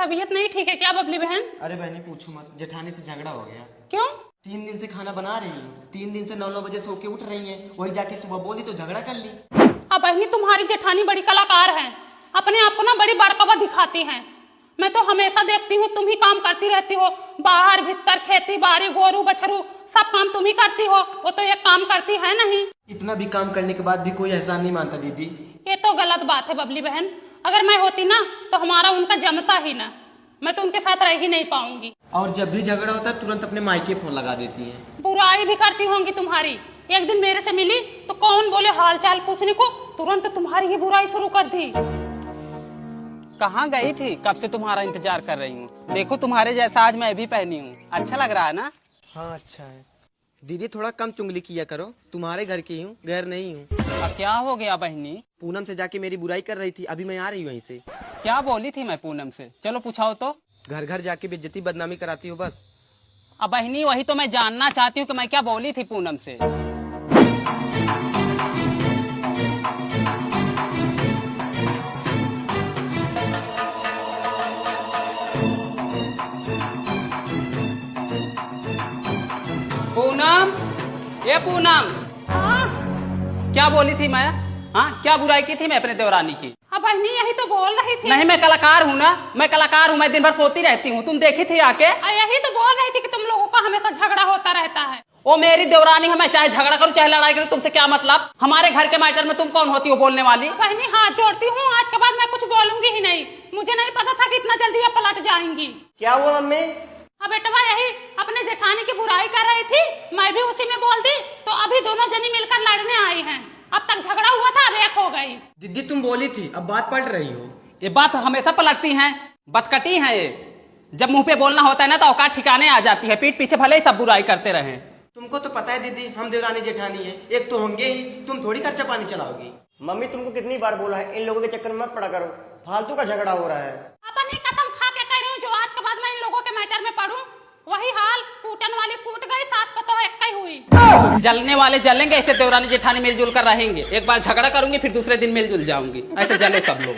तबीयत नहीं ठीक है क्या बबली बहन? अरे बहनी पूछो मत, जेठानी से झगड़ा हो गया। क्यों? 3 दिन से खाना बना रही हूँ, 3 दिन से 9-9 बजे सो के उठ रही है, वही जाके सुबह बोली तो झगड़ा कर ली। अब बहनी तुम्हारी जेठानी बड़ी कलाकार है, अपने आप को ना बड़ी बड़कावा दिखाती हैं। मैं तो हमेशा देखती हूँ तुम ही काम करती रहती हो, बाहर भीतर खेती बाड़ी गोरू बछरू सब काम तुम ही करती हो, वो तो एक काम करती है नहीं। इतना भी काम करने के बाद भी कोई एहसान नहीं मानता दीदी। ये तो गलत बात है बबली बहन, अगर मैं होती ना तो हमारा उनका जमता ही ना, मैं तो उनके साथ रह ही नहीं पाऊंगी। और जब भी झगड़ा होता है तुरंत अपने मायके फोन लगा देती है। बुराई भी करती होंगी तुम्हारी। एक दिन मेरे से मिली तो कौन बोले हाल चाल पूछने को, तुरंत तुम्हारी ही बुराई शुरू कर दी। कहाँ गई थी? कब से तुम्हारा इंतजार कर रही हूँ। देखो तुम्हारे जैसा आज मैं भी पहनी हूँ, अच्छा लग रहा है ना? हाँ अच्छा है। दीदी थोड़ा कम चुगली किया करो, तुम्हारे घर की हूँ, घर नहीं हूँ। अब क्या हो गया बहनी? पूनम से जाके मेरी बुराई कर रही थी, अभी मैं आ रही हूँ वहीं से। क्या बोली थी मैं पूनम से? चलो पूछाओ तो। घर घर जाके बेइज्जती बदनामी कराती हूँ बस। अब बहनी वही तो मैं जानना चाहती हूँ कि मैं क्या बोली थी पूनम से। पूनम, ये पूनम, क्या बोली थी मैं? हाँ क्या बुराई की थी मैं अपने देवरानी की? अब बहनी यही तो बोल रही थी। नहीं मैं कलाकार हूँ ना, मैं कलाकार हूँ, मैं दिन भर सोती रहती हूँ, तुम देखी थी आके? यही तो बोल रही थी कि तुम लोगों का हमेशा झगड़ा होता रहता है। वो मेरी देवरानी है, मैं चाहे झगड़ा करूँ चाहे लड़ाई करूँ, तुमसे क्या मतलब? हमारे घर के मैटर में तुम कौन होती हो बोलने वाली? बहनी हाथ जोड़ती हूँ, आज के बाद मैं कुछ बोलूंगी ही नहीं। मुझे नहीं पता था कि इतना जल्दी आप पलट जाएंगी। क्या हुआ मम्मी? अब बेटवा यही अपने जेठानी की बुराई कर रही थी, मैं भी उसी में बोल दी, तो अभी दोनों जनी मिलकर लड़ने आई हैं। अब तक झगड़ा हुआ था, अब एक हो गई। दीदी तुम बोली थी, अब बात पलट रही हो। ये बात हमेशा पलटती हैं, बदकटी हैं ये। जब मुंह पे बोलना होता है ना तो औकात ठिकाने आ जाती है, पीठ पीछे भले ही सब बुराई करते रहे। तुमको तो पता है दीदी, हम देवरानी जेठानी है, एक तो होंगे ही, तुम थोड़ी खर्चा पानी चलाओगी। मम्मी तुमको कितनी बार बोला है इन लोगों के चक्कर में मत पड़ा करो, फालतू का झगड़ा हो रहा है। अपनी कसम खा के कह रही हूँ, जो आज के बाद मैं इन लोगों के मैटर में पढ़ूं, वही हाल कूटन वाली कूट गई, सास को तो एक ही हुई। जलने वाले जलेंगे, ऐसे देवरानी जेठानी मिलजुल कर रहेंगे। एक बार झगड़ा करूंगी फिर दूसरे दिन मिलजुल जाऊंगी, ऐसे जले सब लोग।